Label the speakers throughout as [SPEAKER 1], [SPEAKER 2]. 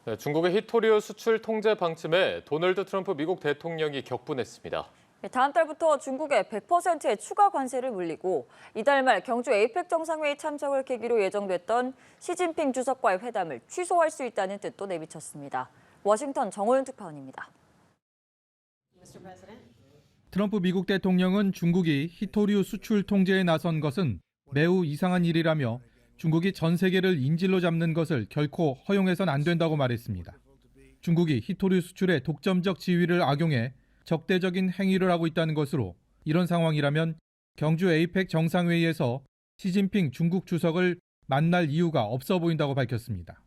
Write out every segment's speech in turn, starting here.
[SPEAKER 1] 네, 중국의 히토류 수출 통제 방침에 도널드 트럼프 미국 대통령이 격분했습니다.
[SPEAKER 2] 다음 달부터 중국에 100%의 추가 관세를 물리고 이달 말 경주 에이펙 정상회의 참석을 계기로 예정됐던 시진핑 주석과의 회담을 취소할 수 있다는 뜻도 내비쳤습니다. 워싱턴 정호윤 특파원입니다.
[SPEAKER 3] 트럼프 미국 대통령은 중국이 히토류 수출 통제에 나선 것은 매우 이상한 일이라며 중국이 전 세계를 인질로 잡는 것을 결코 허용해선 안 된다고 말했습니다. 중국이 히토류 수출에 독점적 지위를 악용해 적대적인 행위를 하고 있다는 것으로 이런 상황이라면 경주 에이펙 정상회의에서 시진핑 중국 주석을 만날 이유가 없어 보인다고 밝혔습니다.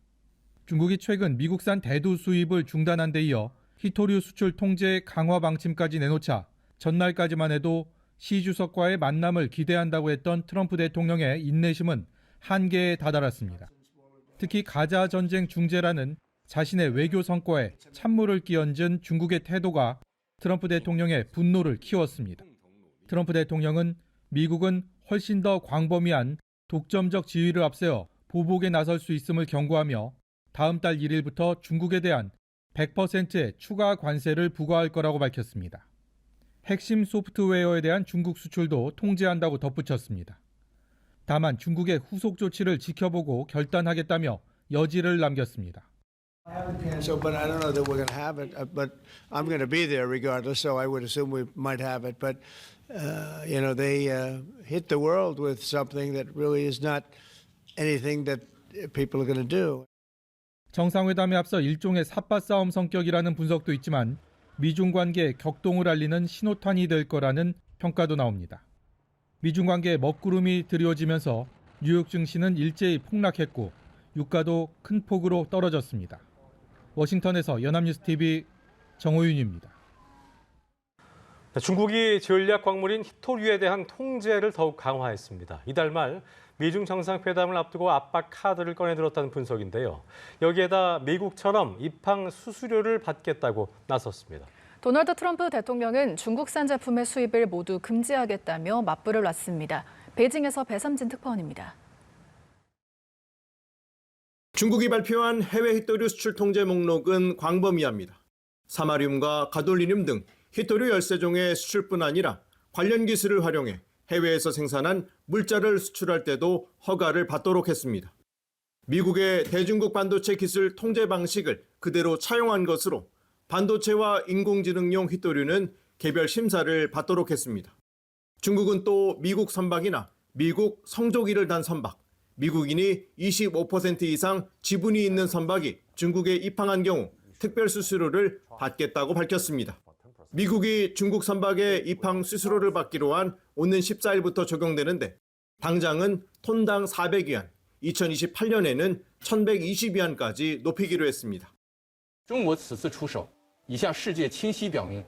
[SPEAKER 3] 중국이 최근 미국산 대두 수입을 중단한 데 이어 히토류 수출 통제 강화 방침까지 내놓자 전날까지만 해도 시 주석과의 만남을 기대한다고 했던 트럼프 대통령의 인내심은 한계에 다다랐습니다. 특히 가자 전쟁 중재라는 자신의 외교 성과에 찬물을 끼얹은 중국의 태도가 트럼프 대통령의 분노를 키웠습니다. 트럼프 대통령은 미국은 훨씬 더 광범위한 독점적 지위를 앞세워 보복에 나설 수 있음을 경고하며 다음 달 1일부터 중국에 대한 100%의 추가 관세를 부과할 거라고 밝혔습니다. 핵심 소프트웨어에 대한 중국 수출도 통제한다고 덧붙였습니다. 다만 중국의 후속 조치를 지켜보고 결단하겠다며 여지를 남겼습니다.
[SPEAKER 4] So, but I don't know that we're going to have it. But I'm going to be there regardless. So I would assume we might have it. But they hit the world with something that really is not anything that people are going to do.
[SPEAKER 3] 정상회담에 앞서 일종의 삿바싸움 성격이라는 분석도 있지만 미중 관계에 격동을 알리는 신호탄이 될 거라는 평가도 나옵니다. 미중 관계에 먹구름이 드리워지면서 뉴욕 증시는 일제히 폭락했고 유가도 큰 폭으로 떨어졌습니다. 워싱턴에서 연합뉴스TV 정호윤입니다.
[SPEAKER 5] 중국이 전략 광물인 히토류에 대한 통제를 더욱 강화했습니다. 이달 말 미중 정상회담을 앞두고 압박 카드를 꺼내들었다는 분석인데요. 여기에다 미국처럼 입항 수수료를 받겠다고 나섰습니다.
[SPEAKER 6] 도널드 트럼프 대통령은 중국산 제품의 수입을 모두 금지하겠다며 맞불을 놨습니다. 베이징에서 배삼진 특파원입니다.
[SPEAKER 7] 중국이 발표한 해외 히토류 수출 통제 목록은 광범위합니다. 사마륨과 가돌리늄 등 히토류 13종의 수출뿐 아니라 관련 기술을 활용해 해외에서 생산한 물자를 수출할 때도 허가를 받도록 했습니다. 미국의 대중국 반도체 기술 통제 방식을 그대로 차용한 것으로 반도체와 인공지능용 히토류는 개별 심사를 받도록 했습니다. 중국은 또 미국 선박이나 미국 성조기를 단 선박, 미국인이 25% 이상 지분이 있는 선박이 중국에 입항한 경우 특별 수수료를 받겠다고 밝혔습니다. 미국이 중국 선박의 입항 수수료를 받기로 한 오는 14일부터 적용되는데 당장은 톤당 400위안, 2028년에는 1120위안까지 높이기로 했습니다.
[SPEAKER 8] 中国此次出手已向世界清晰表明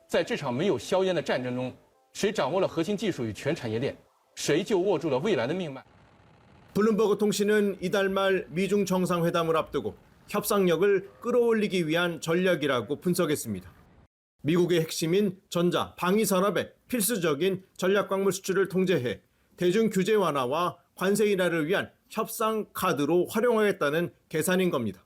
[SPEAKER 8] 在这场没有硝烟的战争中谁掌握了核心技术与全产业链谁就握住了未来的命脉
[SPEAKER 7] 블룸버그 통신은 이달 말 미중 정상회담을 앞두고 협상력을 끌어올리기 위한 전략이라고 분석했습니다. 미국의 핵심인 전자, 방위 산업의 필수적인 전략광물 수출을 통제해 대중 규제 완화와 관세 인하를 위한 협상 카드로 활용하겠다는 계산인 겁니다.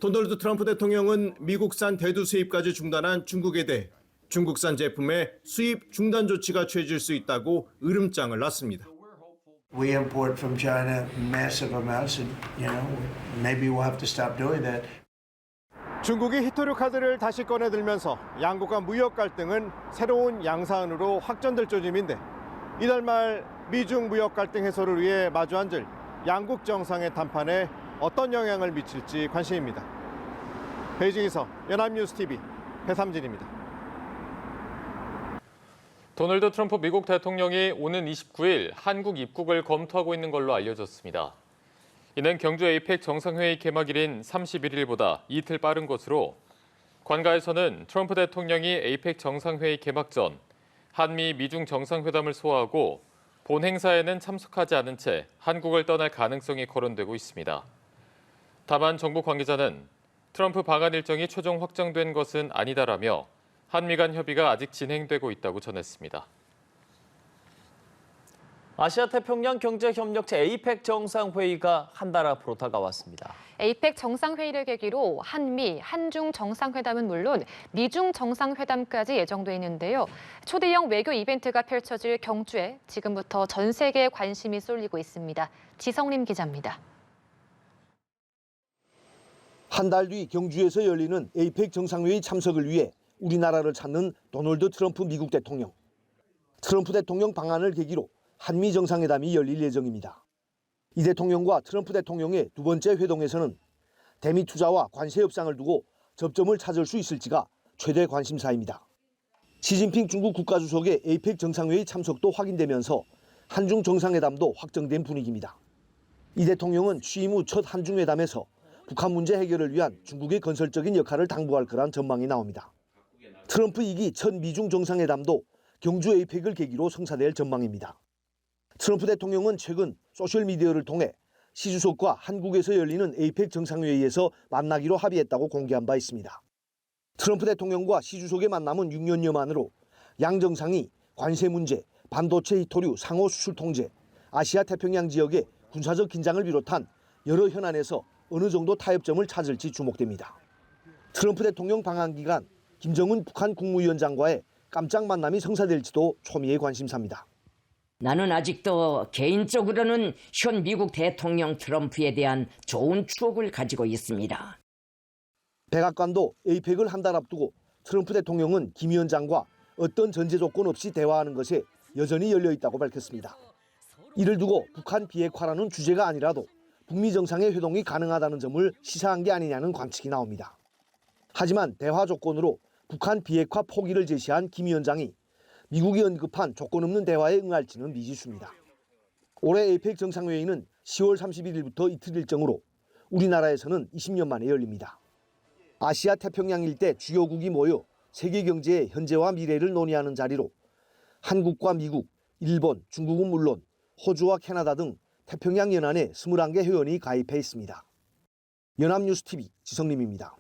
[SPEAKER 7] 도널드 트럼프 대통령은 미국산 대두 수입까지 중단한 중국에 대해 중국산 제품의 수입 중단 조치가 취해질 수 있다고 으름장을 놨습니다.
[SPEAKER 4] We import from China massive amounts, and maybe we'll have to stop doing that.
[SPEAKER 7] 중국이 히토류 카드를 다시 꺼내들면서 양국 간 무역 갈등은 새로운 양상으로 확전될 조짐인데 이달 말 미중 무역 갈등 해소를 위해 마주 앉을 양국 정상의談판에 어떤 영향을 미칠지 관심입니다. 베이징에서 연합뉴스TV 배삼진입니다.
[SPEAKER 1] 도널드 트럼프 미국 대통령이 오는 29일 한국 입국을 검토하고 있는 걸로 알려졌습니다. 이는 경주 에이펙 정상회의 개막일인 31일보다 이틀 빠른 것으로 관가에서는 트럼프 대통령이 에이펙 정상회의 개막 전 한미 미중 정상회담을 소화하고 본 행사에는 참석하지 않은 채 한국을 떠날 가능성이 거론되고 있습니다. 다만 정부 관계자는 트럼프 방한 일정이 최종 확정된 것은 아니다라며 한미 간 협의가 아직 진행되고 있다고 전했습니다.
[SPEAKER 9] 아시아 태평양 경제협력체 에이펙 정상회의가 한 달 앞으로 다가왔습니다.
[SPEAKER 10] 에이펙 정상회의를 계기로 한미, 한중 정상회담은 물론 미중 정상회담까지 예정돼 있는데요. 초대형 외교 이벤트가 펼쳐질 경주에 지금부터 전 세계의 관심이 쏠리고 있습니다. 지성림 기자입니다.
[SPEAKER 11] 한 달 뒤 경주에서 열리는 에이펙 정상회의 참석을 위해 우리나라를 찾는 도널드 트럼프 미국 대통령. 트럼프 대통령 방한을 계기로 한미 정상회담이 열릴 예정입니다. 이 대통령과 트럼프 대통령의 두 번째 회동에서는 대미 투자와 관세 협상을 두고 접점을 찾을 수 있을지가 최대 관심사입니다. 시진핑 중국 국가주석의 에이펙 정상회의 참석도 확인되면서 한중 정상회담도 확정된 분위기입니다. 이 대통령은 취임 후 첫 한중회담에서 북한 문제 해결을 위한 중국의 건설적인 역할을 당부할 거란 전망이 나옵니다. 트럼프 2기 첫 미중 정상회담도 경주 에이펙을 계기로 성사될 전망입니다. 트럼프 대통령은 최근 소셜미디어를 통해 시 주석과 한국에서 열리는 에이펙 정상회의에서 만나기로 합의했다고 공개한 바 있습니다. 트럼프 대통령과 시 주석의 만남은 6년여 만으로 양 정상이 관세 문제, 반도체 히토류 상호 수출 통제, 아시아 태평양 지역의 군사적 긴장을 비롯한 여러 현안에서 어느 정도 타협점을 찾을지 주목됩니다. 트럼프 대통령 방한 기간 김정은 북한 국무위원장과의 깜짝 만남이 성사될지도 초미의 관심사입니다.
[SPEAKER 12] 나는 아직도 개인적으로는 현 미국 대통령 트럼프에 대한 좋은 추억을 가지고 있습니다.
[SPEAKER 11] 백악관도 에이펙을 한 달 앞두고 트럼프 대통령은 김 위원장과 어떤 전제 조건 없이 대화하는 것에 여전히 열려 있다고 밝혔습니다. 이를 두고 북한 비핵화라는 주제가 아니라도 북미 정상의 회동이 가능하다는 점을 시사한 게 아니냐는 관측이 나옵니다. 하지만 대화 조건으로 북한 비핵화 포기를 제시한 김 위원장이 미국이 언급한 조건 없는 대화에 응할지는 미지수입니다. 올해 에이펙 정상회의는 10월 31일부터 이틀 일정으로 우리나라에서는 20년 만에 열립니다. 아시아 태평양 일대 주요국이 모여 세계 경제의 현재와 미래를 논의하는 자리로 한국과 미국, 일본, 중국은 물론 호주와 캐나다 등 태평양 연안에 21개 회원이 가입해 있습니다. 연합뉴스TV 지성림입니다.